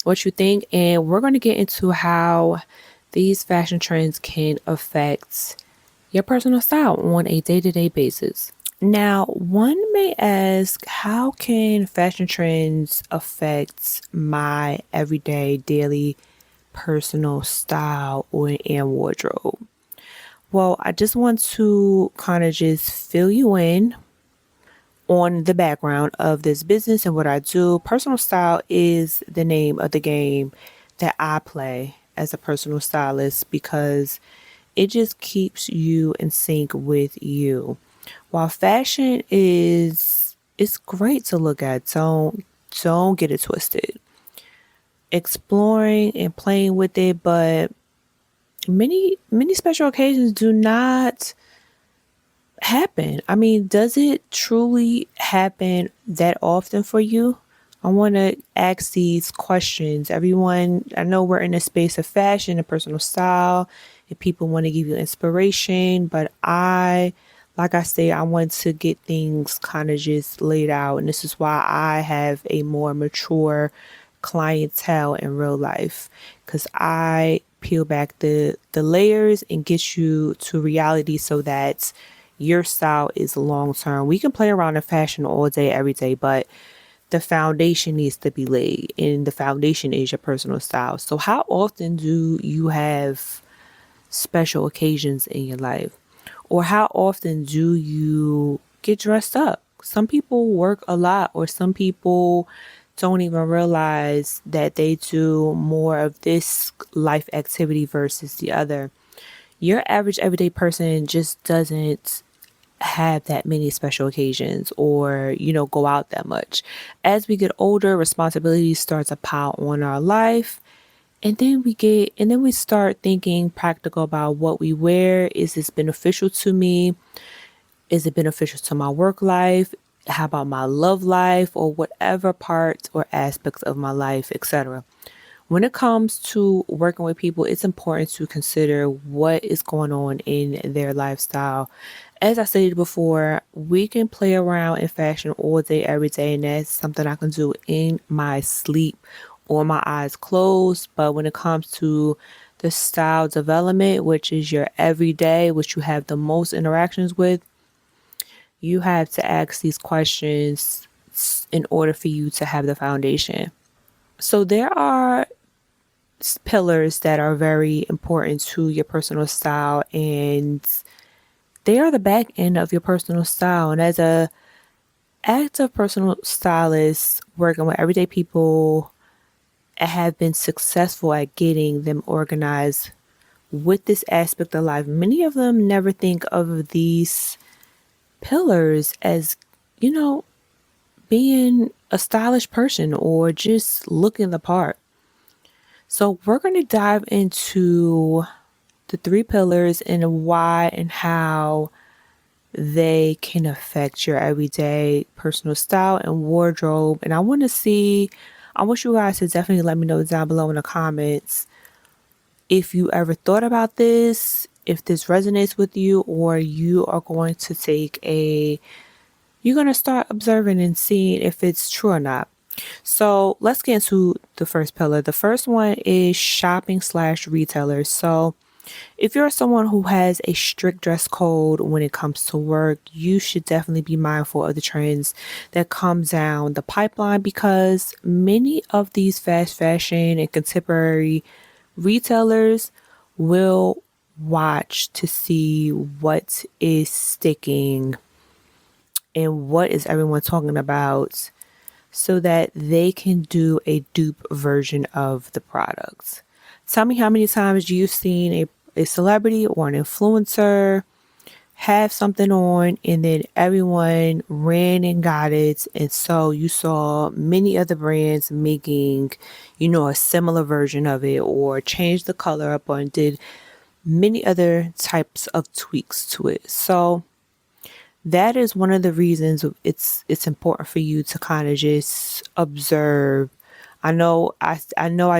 what you think, and we're going to get into how these fashion trends can affect your personal style on a day-to-day basis. Now, one may ask, how can fashion trends affect my everyday, daily, personal style and wardrobe? Well, I just want to kind of just fill you in on the background of this business and what I do. Personal style is the name of the game that I play as a personal stylist because it just keeps you in sync with you. While fashion is it's great to look at, don't get it twisted. Exploring and playing with it, but many special occasions do not happen. I mean, does it truly happen that often for you? I want to ask these questions. Everyone, I know we're in a space of fashion and personal style, and people want to give you inspiration, but like I say, I want to get things kind of just laid out. And this is why I have a more mature clientele in real life because I peel back the layers and get you to reality so that your style is long term. We can play around in fashion all day, every day, but the foundation needs to be laid, and the foundation is your personal style. So, how often do you have special occasions in your life? Or how often do you get dressed up? Some people work a lot, or some people don't even realize that they do more of this life activity versus the other. Your average everyday person just doesn't have that many special occasions or go out that much. As we get older, responsibilities start to pile on our life, and then we start thinking practical about what we wear. Is this beneficial to me? Is it beneficial to my work life? How about my love life, or whatever parts or aspects of my life, etc.? When it comes to working with people, it's important to consider what is going on in their lifestyle. As I stated before, we can play around in fashion all day, every day, and that's something I can do in my sleep or my eyes closed. But when it comes to the style development, which is your everyday, which you have the most interactions with, you have to ask these questions in order for you to have the foundation. So there are pillars that are very important to your personal style, and they are the back end of your personal style. And as a active personal stylist working with everyday people, I have been successful at getting them organized with this aspect of life. Many of them never think of these pillars as, you know, being a stylish person or just looking the part. So we're going to dive into the three pillars and why and how they can affect your everyday personal style and wardrobe. And I want you guys to definitely let me know down below in the comments if you ever thought about this, if this resonates with you, or you are going to you're going to start observing and seeing if it's true or not. So let's get into the first pillar. The first one is shopping slash retailers. So if you're someone who has a strict dress code when it comes to work, you should definitely be mindful of the trends that come down the pipeline, because many of these fast fashion and contemporary retailers will watch to see what is sticking and what is everyone talking about so that they can do a dupe version of the products. Tell me how many times you've seen a celebrity or an influencer have something on and then everyone ran and got it. And so you saw many other brands making, a similar version of it, or changed the color up, or did many other types of tweaks to it. So that is one of the reasons it's important for you to kind of just observe. I know I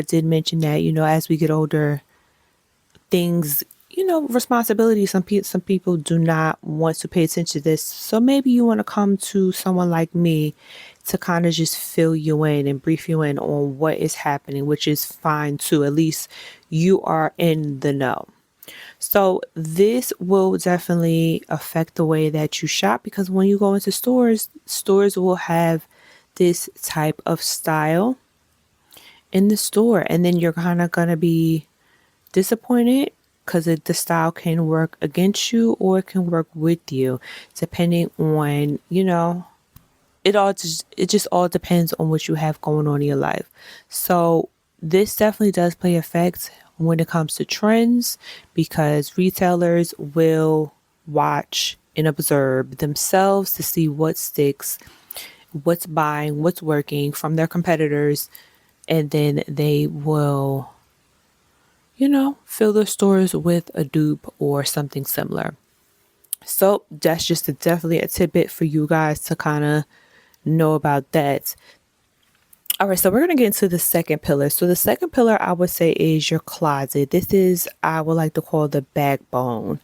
did mention that, as we get older, things, responsibility, some people do not want to pay attention to this. So maybe you want to come to someone like me to kind of just fill you in and brief you in on what is happening, which is fine too. At least you are in the know. So this will definitely affect the way that you shop, because when you go into stores will have this type of style in the store, and then you're kind of gonna be disappointed because the style can work against you or it can work with you, depending on, it just all depends on what you have going on in your life. So this definitely does play effect when it comes to trends, because retailers will watch and observe themselves to see what sticks, what's buying, what's working from their competitors, and then they will, fill their stores with a dupe or something similar. So that's just definitely a tidbit for you guys to kind of know about that. All right, so we're going to get into the second pillar. So the second pillar I would say is your closet. This is, I would like to call, the backbone.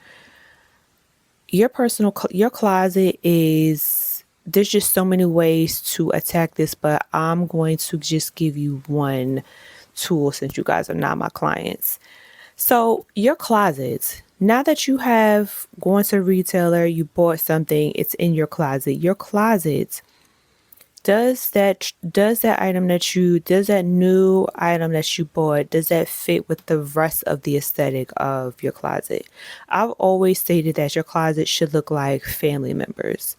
Your closet is, there's just so many ways to attack this, but I'm going to just give you one tool since you guys are not my clients. So your closet, now that you have gone to a retailer, you bought something, it's in your closet. Your closet, does that new item that you bought, does that fit with the rest of the aesthetic of your closet? I've always stated that your closet should look like family members.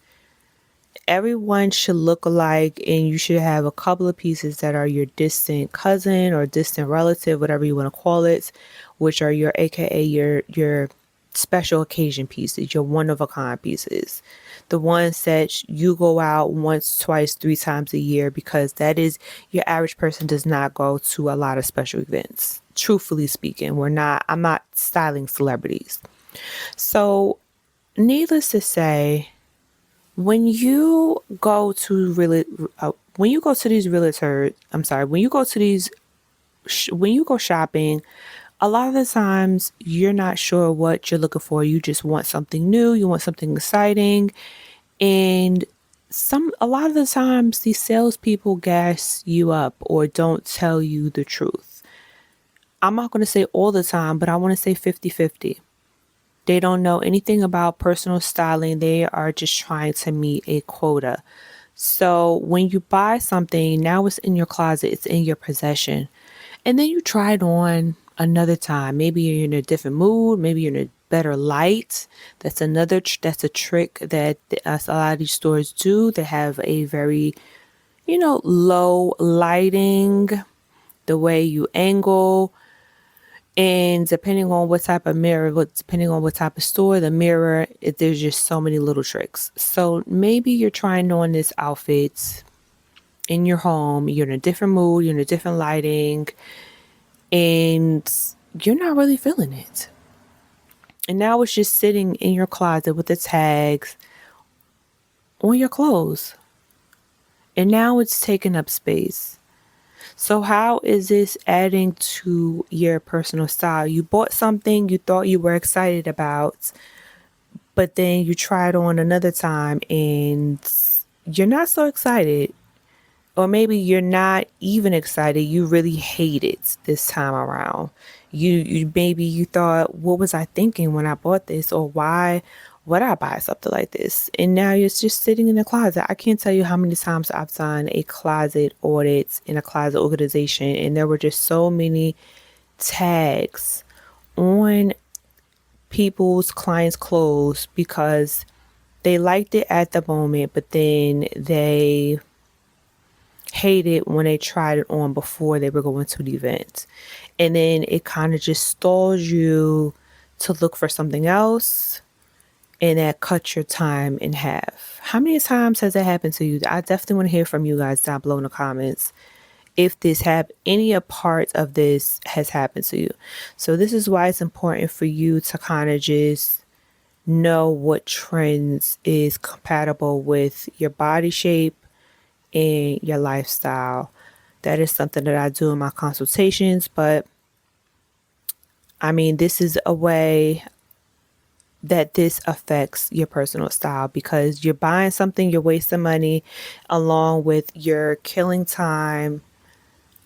Everyone should look alike, and you should have a couple of pieces that are your distant cousin or distant relative, whatever you want to call it, which are your AKA your special occasion pieces, your one of a kind pieces. The ones that you go out once, twice, 3 times a year, because that is, your average person does not go to a lot of special events. Truthfully speaking, I'm not styling celebrities. So needless to say, when you go to when you go shopping, a lot of the times you're not sure what you're looking for. You just want something new, you want something exciting, and a lot of the times these salespeople gas you up or don't tell you the truth. I'm not going to say all the time, but I want to say 50-50. They don't know anything about personal styling. They are just trying to meet a quota. So when you buy something, now it's in your closet, it's in your possession, and then you try it on another time. Maybe you're in a different mood. Maybe you're in a better light. That's a trick that a lot of these stores do. They have a very, low lighting, the way you angle. And depending on what type of depending on what type of store, the mirror, there's just so many little tricks. So maybe you're trying on this outfit in your home. You're in a different mood. You're in a different lighting. And you're not really feeling it. And now it's just sitting in your closet with the tags on your clothes. And now it's taking up space. So how is this adding to your personal style? You bought something you thought you were excited about, but then you try it on another time and you're not so excited. Or maybe you're not even excited. You really hate it this time around. You thought, what was I thinking when I bought this? Or why would I buy something like this? And now it's just sitting in the closet. I can't tell you how many times I've done a closet audit in a closet organization, and there were just so many tags on people's clients' clothes because they liked it at the moment, but then they hate it when they tried it on before they were going to the event. And then it kind of just stalls you to look for something else, and that cuts your time in half. How many times has that happened to you? I definitely want to hear from you guys down below in the comments if any a part of this has happened to you. So this is why it's important for you to kind of just know what trends is compatible with your body shape and your lifestyle. That is something that I do in my consultations, but I mean, this is a way that this affects your personal style, because you're buying something, you're wasting money, along with you're killing time.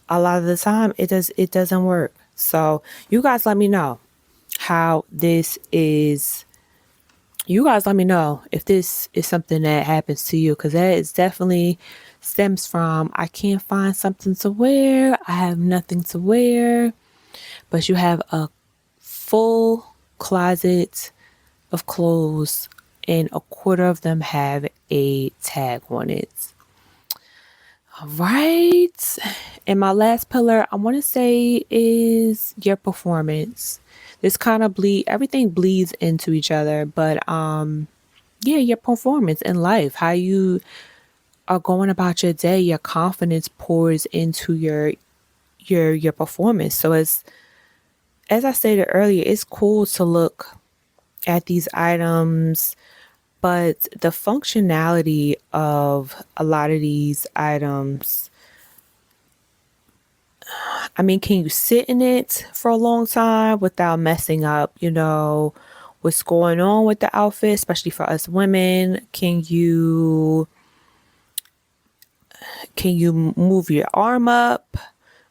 A lot of the time it doesn't work. So you guys let me know how this is. You guys let me know if this is something that happens to you, because that is definitely stems from I can't find something to wear, I have nothing to wear, but you have a full closet of clothes and a quarter of them have a tag on it. All right. And my last pillar I want to say is your performance. This kind of everything bleeds into each other, but yeah, your performance in life, how you are going about your day, your confidence pours into your performance. So as I stated earlier, it's cool to look at these items, but the functionality of a lot of these items, I mean, can you sit in it for a long time without messing up, what's going on with the outfit, especially for us women? Can you move your arm up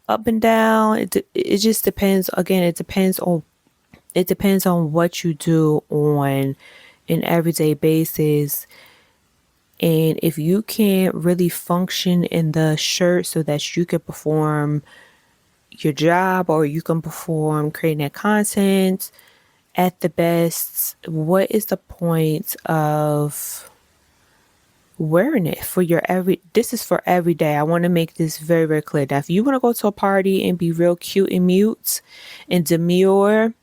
and down? It just depends. Again, it depends on what you do on an everyday basis. And if you can't really function in the shirt so that you can perform your job, or you can perform creating that content at the best, what is the point of wearing it for this is for every day. I want to make this very, very clear. Now, if you want to go to a party and be real cute and mute and demure,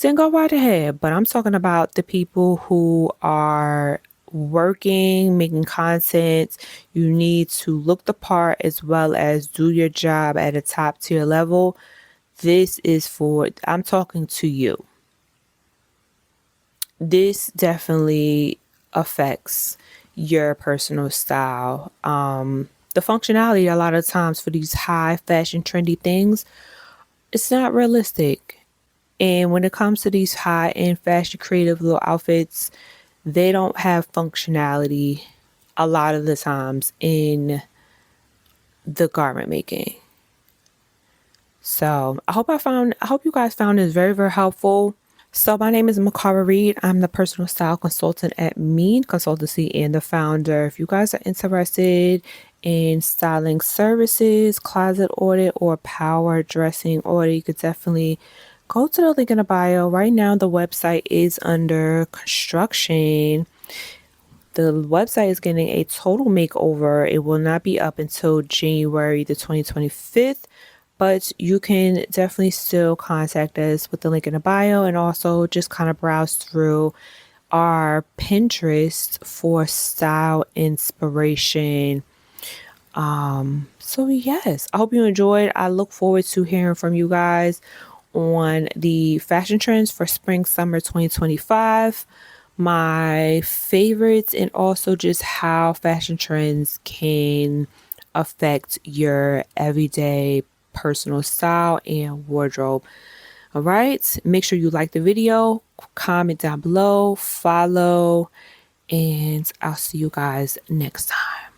then go right ahead. But I'm talking about the people who are working, making content. You need to look the part as well as do your job at a top tier level. I'm talking to you. This definitely affects your personal style. The functionality a lot of times for these high fashion trendy things, it's not realistic. And when it comes to these high end fashion creative little outfits, they don't have functionality a lot of the times in the garment making. So I hope you guys found this very, very helpful. So my name is Mikara Reid. I'm the personal style consultant at MIIEN Consultancy and the founder. If you guys are interested in styling services, closet audit, or power dressing audit, you could definitely go to the link in the bio. Right now, the website is under construction. The website is getting a total makeover. It will not be up until January the 2025th. But you can definitely still contact us with the link in the bio, and also just kind of browse through our Pinterest for style inspiration. So yes, I hope you enjoyed. I look forward to hearing from you guys on the fashion trends for spring summer 2025, my favorites, and also just how fashion trends can affect your everyday personal style and wardrobe. All right, make sure you like the video, comment down below, follow, and I'll see you guys next time.